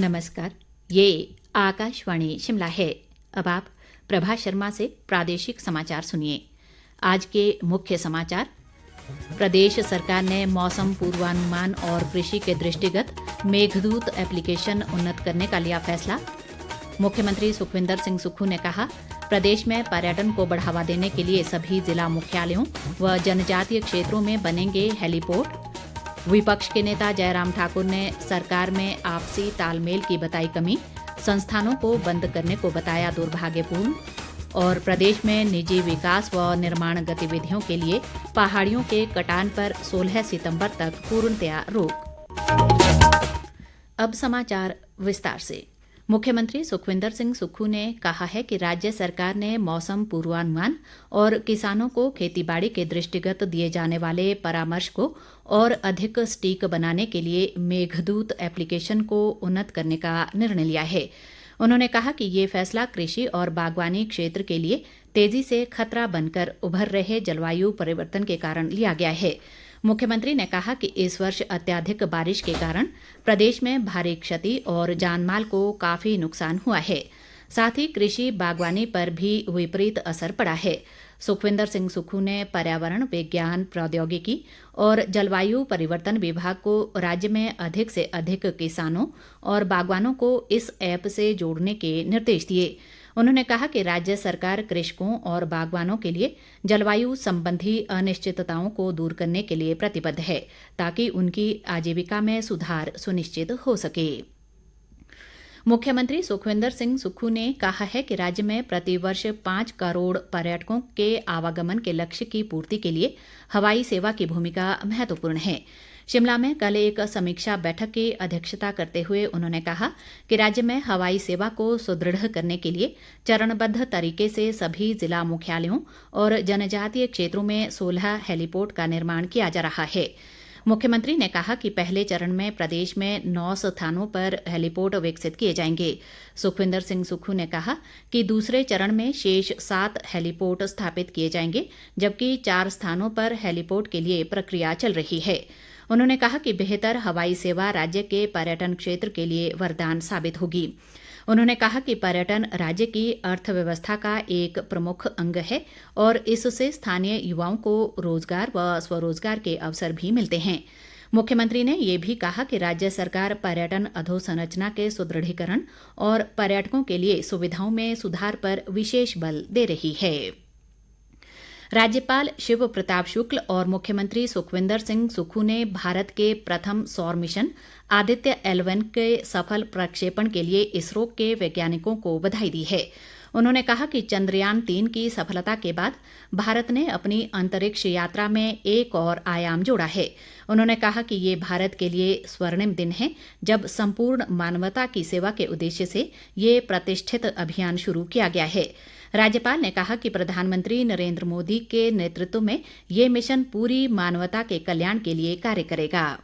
नमस्कार। ये आकाशवाणी शिमला है। अब आप प्रभा शर्मा से प्रादेशिक समाचार सुनिए। आज के मुख्य समाचार। प्रदेश सरकार ने मौसम पूर्वानुमान और कृषि के दृष्टिगत मेघदूत एप्लीकेशन उन्नत करने का लिया फैसला। मुख्यमंत्री सुखविंदर सिंह सुक्खू ने कहा, प्रदेश में पर्यटन को बढ़ावा देने के लिए सभी जिला मुख्यालयों व जनजातीय क्षेत्रों में बनेंगे हेलीपोर्ट। विपक्ष के नेता जयराम ठाकुर ने सरकार में आपसी तालमेल की बताई कमी, संस्थानों को बंद करने को बताया दुर्भाग्यपूर्ण। और प्रदेश में निजी विकास व निर्माण गतिविधियों के लिए पहाड़ियों के कटान पर 16 सितंबर तक पूर्णतया रोक। अब समाचार विस्तार से। मुख्यमंत्री सुखविंदर सिंह सुक्खू ने कहा है कि राज्य सरकार ने मौसम पूर्वानुमान और किसानों को खेतीबाड़ी के दृष्टिगत दिए जाने वाले परामर्श को और अधिक सटीक बनाने के लिए मेघदूत एप्लीकेशन को उन्नत करने का निर्णय लिया है। उन्होंने कहा कि ये फैसला कृषि और बागवानी क्षेत्र के लिए तेजी से खतरा बनकर उभर रहे जलवायु परिवर्तन के कारण लिया गया है। मुख्यमंत्री ने कहा कि इस वर्ष अत्यधिक बारिश के कारण प्रदेश में भारी क्षति और जानमाल को काफी नुकसान हुआ है। साथ ही कृषि बागवानी पर भी विपरीत असर पड़ा है। सुखविंदर सिंह सुक्खू ने पर्यावरण विज्ञान प्रौद्योगिकी और जलवायु परिवर्तन विभाग को राज्य में अधिक से अधिक किसानों और बागवानों को इस ऐप से जोड़ने के निर्देश दिए। उन्होंने कहा कि राज्य सरकार कृषकों और बागवानों के लिए जलवायु संबंधी अनिश्चितताओं को दूर करने के लिए प्रतिबद्ध है, ताकि उनकी आजीविका में सुधार सुनिश्चित हो सके। मुख्यमंत्री सुखविंदर सिंह सुक्खू ने कहा है कि राज्य में प्रतिवर्ष 5 करोड़ पर्यटकों के आवागमन के लक्ष्य की पूर्ति के लिए हवाई सेवा की भूमिका महत्वपूर्ण है। शिमला में कल एक समीक्षा बैठक की अध्यक्षता करते हुए उन्होंने कहा कि राज्य में हवाई सेवा को सुदृढ़ करने के लिए चरणबद्ध तरीके से सभी जिला मुख्यालयों और जनजातीय क्षेत्रों में 16 हेलीपोर्ट का निर्माण किया जा रहा है। मुख्यमंत्री ने कहा कि पहले चरण में प्रदेश में 9 स्थानों पर हेलीपोर्ट विकसित किए जाएंगे। सुखविंदर सिंह सुक्खू ने कहा कि दूसरे चरण में शेष 7 हेलीपोर्ट स्थापित किए जाएंगे, जबकि 4 स्थानों पर हेलीपोर्ट के लिए प्रक्रिया चल रही है। उन्होंने कहा कि बेहतर हवाई सेवा राज्य के पर्यटन क्षेत्र के लिए वरदान साबित होगी। उन्होंने कहा कि पर्यटन राज्य की अर्थव्यवस्था का एक प्रमुख अंग है और इससे स्थानीय युवाओं को रोजगार व स्वरोजगार के अवसर भी मिलते हैं। मुख्यमंत्री ने ये भी कहा कि राज्य सरकार पर्यटन अधोसंरचना के सुदृढ़ीकरण और पर्यटकों के लिए सुविधाओं में सुधार पर विशेष बल दे रही है। राज्यपाल शिव प्रताप शुक्ल और मुख्यमंत्री सुखविंदर सिंह सुक्खू ने भारत के प्रथम सौर मिशन आदित्य L1 के सफल प्रक्षेपण के लिए इसरो के वैज्ञानिकों को बधाई दी है। उन्होंने कहा कि चंद्रयान 3 की सफलता के बाद भारत ने अपनी अंतरिक्ष यात्रा में एक और आयाम जोड़ा है। उन्होंने कहा कि ये भारत के लिए स्वर्णिम दिन है, जब संपूर्ण मानवता की सेवा के उद्देश्य से ये प्रतिष्ठित अभियान शुरू किया गया है। राज्यपाल ने कहा कि प्रधानमंत्री नरेंद्र मोदी के नेतृत्व में ये मिशन पूरी मानवता के कल्याण के लिए कार्य करेगा।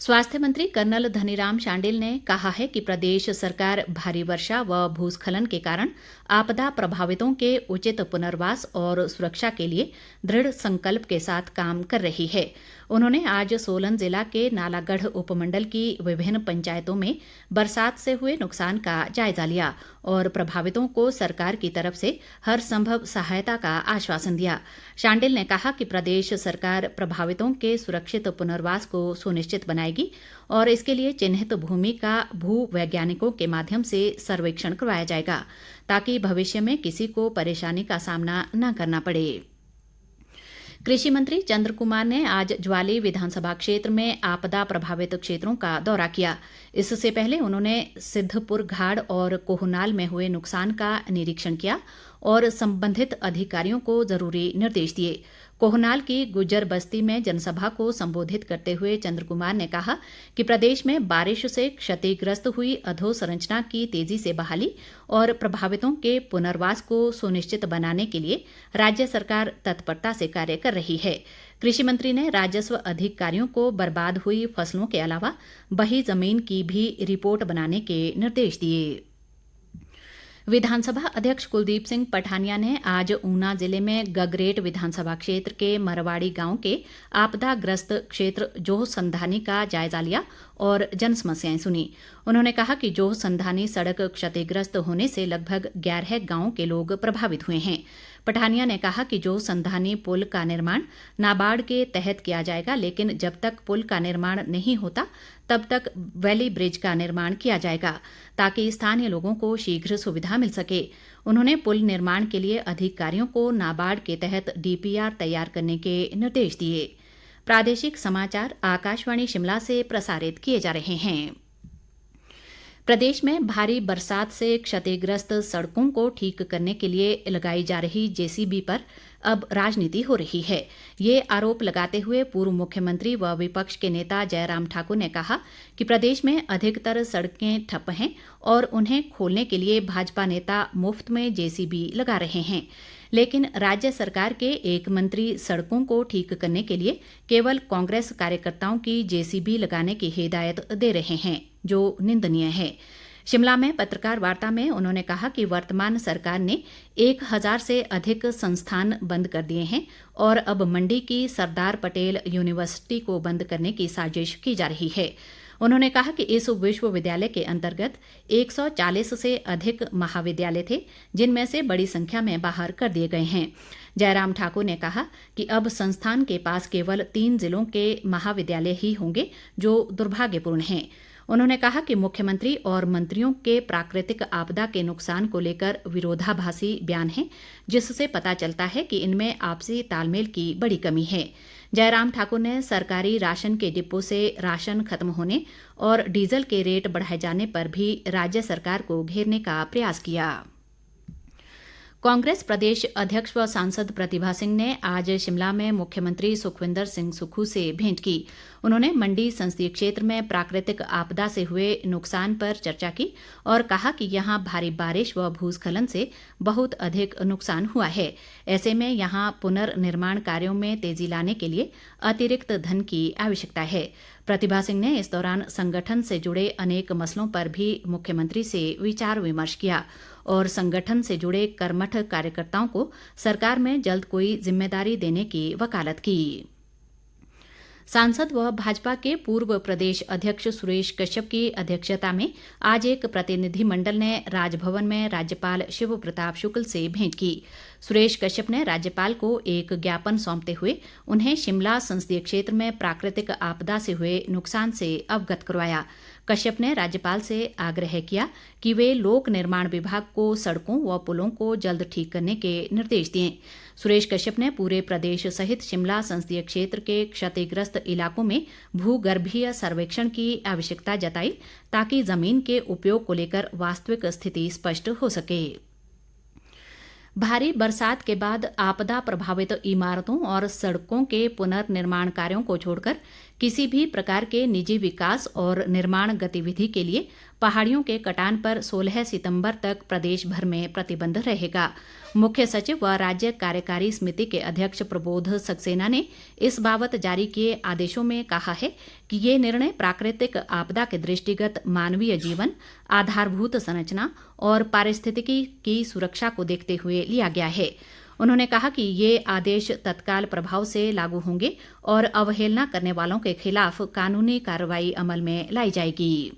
स्वास्थ्य मंत्री कर्नल धनीराम शांडिल ने कहा है कि प्रदेश सरकार भारी वर्षा व भूस्खलन के कारण आपदा प्रभावितों के उचित पुनर्वास और सुरक्षा के लिए दृढ़ संकल्प के साथ काम कर रही है। उन्होंने आज सोलन जिला के नालागढ़ उपमंडल की विभिन्न पंचायतों में बरसात से हुए नुकसान का जायजा लिया और प्रभावितों को सरकार की तरफ से हर संभव सहायता का आश्वासन दिया। शांडिल ने कहा कि प्रदेश सरकार प्रभावितों के सुरक्षित पुनर्वास को सुनिश्चित बनाएगी और इसके लिए चिन्हित भूमि का भू वैज्ञानिकों के माध्यम से सर्वेक्षण करवाया जाएगा, ताकि भविष्य में किसी को परेशानी का सामना न करना पड़े। कृषि मंत्री चंद्र कुमार ने आज ज्वाली विधानसभा क्षेत्र में आपदा प्रभावित क्षेत्रों का दौरा किया। इससे पहले उन्होंने सिद्धपुर घाड़ और कोहनाल में हुए नुकसान का निरीक्षण किया और संबंधित अधिकारियों को जरूरी निर्देश दिए। कोहनाल की गुज्जर बस्ती में जनसभा को संबोधित करते हुए चंद्र कुमार ने कहा कि प्रदेश में बारिश से क्षतिग्रस्त हुई अधोसंरचना की तेजी से बहाली और प्रभावितों के पुनर्वास को सुनिश्चित बनाने के लिए राज्य सरकार तत्परता से कार्य कर रही है। कृषि मंत्री ने राजस्व अधिकारियों को बर्बाद हुई फसलों के अलावा बही जमीन की भी रिपोर्ट बनाने के निर्देश दिए। विधानसभा अध्यक्ष कुलदीप सिंह पठानिया ने आज ऊना जिले में गगरेट विधानसभा क्षेत्र के मरवाड़ी गांव के आपदाग्रस्त क्षेत्र जोह संधानी का जायजा लिया और जन समस्याएं सुनी। उन्होंने कहा कि जोह संधानी सड़क क्षतिग्रस्त होने से लगभग 11 गांवों के लोग प्रभावित हुए हैं। पठानिया ने कहा कि जोह संधानी पुल का निर्माण नाबार्ड के तहत किया जाएगा, लेकिन जब तक पुल का निर्माण नहीं होता तब तक वैली ब्रिज का निर्माण किया जाएगा ताकि स्थानीय लोगों को शीघ्र सुविधा मिल सके। उन्होंने पुल निर्माण के लिए अधिकारियों को नाबार्ड के तहत डीपीआर तैयार करने के निर्देश दिए। प्रादेशिक समाचार आकाशवाणी शिमला से प्रसारित किए जा रहे हैं। प्रदेश में भारी बरसात से क्षतिग्रस्त सड़कों को ठीक करने के लिए लगाई जा रही जेसीबी पर अब राजनीति हो रही है। ये आरोप लगाते हुए पूर्व मुख्यमंत्री व विपक्ष के नेता जयराम ठाकुर ने कहा कि प्रदेश में अधिकतर सड़कें ठप हैं और उन्हें खोलने के लिए भाजपा नेता मुफ्त में जेसीबी लगा रहे हैं, लेकिन राज्य सरकार के एक मंत्री सड़कों को ठीक करने के लिए केवल कांग्रेस कार्यकर्ताओं की जेसीबी लगाने की हिदायत दे रहे हैं, जो निंदनीय है। शिमला में पत्रकार वार्ता में उन्होंने कहा कि वर्तमान सरकार ने 1000 से अधिक संस्थान बंद कर दिए हैं और अब मंडी की सरदार पटेल यूनिवर्सिटी को बंद करने की साजिश की जा रही है। उन्होंने कहा कि इस विश्वविद्यालय के अंतर्गत 140 से अधिक महाविद्यालय थे, जिनमें से बड़ी संख्या में बाहर कर दिए गए हैं। जयराम ठाकुर ने कहा कि अब संस्थान के पास केवल 3 जिलों के महाविद्यालय ही होंगे, जो दुर्भाग्यपूर्ण हैं। उन्होंने कहा कि मुख्यमंत्री और मंत्रियों के प्राकृतिक आपदा के नुकसान को लेकर विरोधाभासी बयान हैं, जिससे पता चलता है कि इनमें आपसी तालमेल की बड़ी कमी है। जयराम ठाकुर ने सरकारी राशन के डिपो से राशन खत्म होने और डीजल के रेट बढ़ाए जाने पर भी राज्य सरकार को घेरने का प्रयास किया। कांग्रेस प्रदेश अध्यक्ष व सांसद प्रतिभा सिंह ने आज शिमला में मुख्यमंत्री सुखविंदर सिंह सुक्खू से भेंट की। उन्होंने मंडी संसदीय क्षेत्र में प्राकृतिक आपदा से हुए नुकसान पर चर्चा की और कहा कि यहां भारी बारिश व भूस्खलन से बहुत अधिक नुकसान हुआ है। ऐसे में यहां पुनर्निर्माण कार्यों में तेजी लाने के लिए अतिरिक्त धन की आवश्यकता है। प्रतिभा सिंह ने इस दौरान संगठन से जुड़े अनेक मसलों पर भी मुख्यमंत्री से विचार विमर्श किया और संगठन से जुड़े कर्मठ कार्यकर्ताओं को सरकार में जल्द कोई जिम्मेदारी देने की वकालत की। सांसद व भाजपा के पूर्व प्रदेश अध्यक्ष सुरेश कश्यप की अध्यक्षता में आज एक प्रतिनिधिमंडल ने राजभवन में राज्यपाल शिव प्रताप शुक्ल से भेंट की। सुरेश कश्यप ने राज्यपाल को एक ज्ञापन सौंपते हुए उन्हें शिमला संसदीय क्षेत्र में प्राकृतिक आपदा से हुए नुकसान से अवगत करवाया। कश्यप ने राज्यपाल से आग्रह किया कि वे लोक निर्माण विभाग को सड़कों व पुलों को जल्द ठीक करने के निर्देश दें। सुरेश कश्यप ने पूरे प्रदेश सहित शिमला संसदीय क्षेत्र के क्षतिग्रस्त इलाकों में भूगर्भीय सर्वेक्षण की आवश्यकता जताई ताकि जमीन के उपयोग को लेकर वास्तविक स्थिति स्पष्ट हो सके। भारी बरसात के बाद आपदा प्रभावित इमारतों और सड़कों के पुनर्निर्माण कार्यों को छोड़कर किसी भी प्रकार के निजी विकास और निर्माण गतिविधि के लिए पहाड़ियों के कटान पर 16 सितंबर तक प्रदेश भर में प्रतिबंध रहेगा। मुख्य सचिव व राज्य कार्यकारी समिति के अध्यक्ष प्रबोध सक्सेना ने इस बाबत जारी किए आदेशों में कहा है कि ये निर्णय प्राकृतिक आपदा के दृष्टिगत मानवीय जीवन, आधारभूत संरचना और पारिस्थितिकी की सुरक्षा को देखते हुए लिया गया है। उन्होंने कहा कि ये आदेश तत्काल प्रभाव से लागू होंगे और अवहेलना करने वालों के खिलाफ कानूनी कार्रवाई अमल में लाई जाएगी।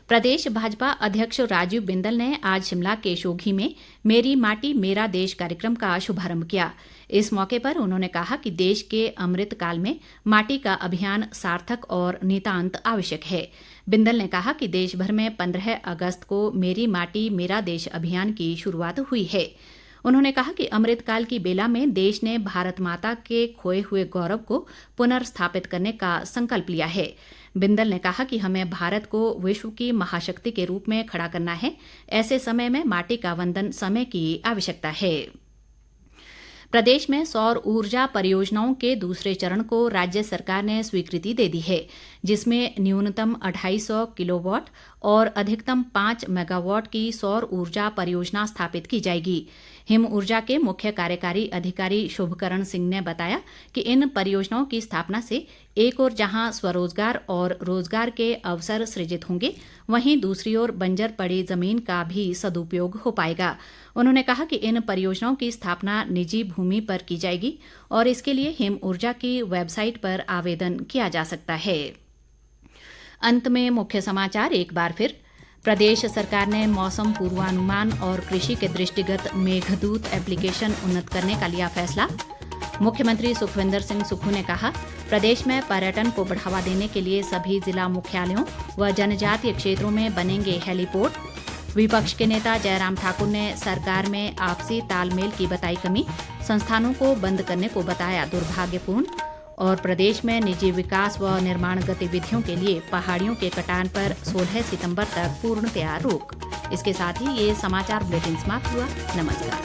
प्रदेश भाजपा अध्यक्ष राजीव बिंदल ने आज शिमला के शोघी में मेरी माटी मेरा देश कार्यक्रम का शुभारंभ किया। इस मौके पर उन्होंने कहा कि देश के अमृत काल में माटी का अभियान सार्थक और नितांत आवश्यक है। बिंदल ने कहा कि देश भर में 15 अगस्त को मेरी माटी मेरा देश अभियान की शुरुआत हुई है। उन्होंने कहा कि अमृतकाल की बेला में देश ने भारत माता के खोए हुए गौरव को पुनर्स्थापित करने का संकल्प लिया है। बिंदल ने कहा कि हमें भारत को विश्व की महाशक्ति के रूप में खड़ा करना है। ऐसे समय में माटी का वंदन समय की आवश्यकता है। प्रदेश में सौर ऊर्जा परियोजनाओं के दूसरे चरण को राज्य सरकार ने स्वीकृति दे दी है, जिसमें न्यूनतम 250 किलोवाट और अधिकतम 5 मेगावाट की सौर ऊर्जा परियोजना स्थापित की जाएगी। हिम ऊर्जा के मुख्य कार्यकारी अधिकारी शुभकरण सिंह ने बताया कि इन परियोजनाओं की स्थापना से एक ओर जहां स्वरोजगार और रोजगार के अवसर सृजित होंगे, वहीं दूसरी ओर बंजर पड़ी जमीन का भी सदुपयोग हो पाएगा। उन्होंने कहा कि इन परियोजनाओं की स्थापना निजी भूमि पर की जाएगी और इसके लिए हिम ऊर्जा की वेबसाइट पर आवेदन किया जा सकता है। अंत में मुख्य समाचार एक बार फिर। प्रदेश सरकार ने मौसम पूर्वानुमान और कृषि के दृष्टिगत मेघदूत एप्लीकेशन उन्नत करने का लिया फैसला। मुख्यमंत्री सुखविंदर सिंह सुक्खू ने कहा, प्रदेश में पर्यटन को बढ़ावा देने के लिए सभी जिला मुख्यालयों व जनजातीय क्षेत्रों में बनेंगे हेलीपोर्ट। विपक्ष के नेता जयराम ठाकुर ने सरकार में आपसी तालमेल की बताई कमी, संस्थानों को बंद करने को बताया दुर्भाग्यपूर्ण। और प्रदेश में निजी विकास व निर्माण गतिविधियों के लिए पहाड़ियों के कटान पर 16 सितंबर तक पूर्णतया रोक। इसके साथ ही ये समाचार बुलेटिन समाप्त हुआ। नमस्कार।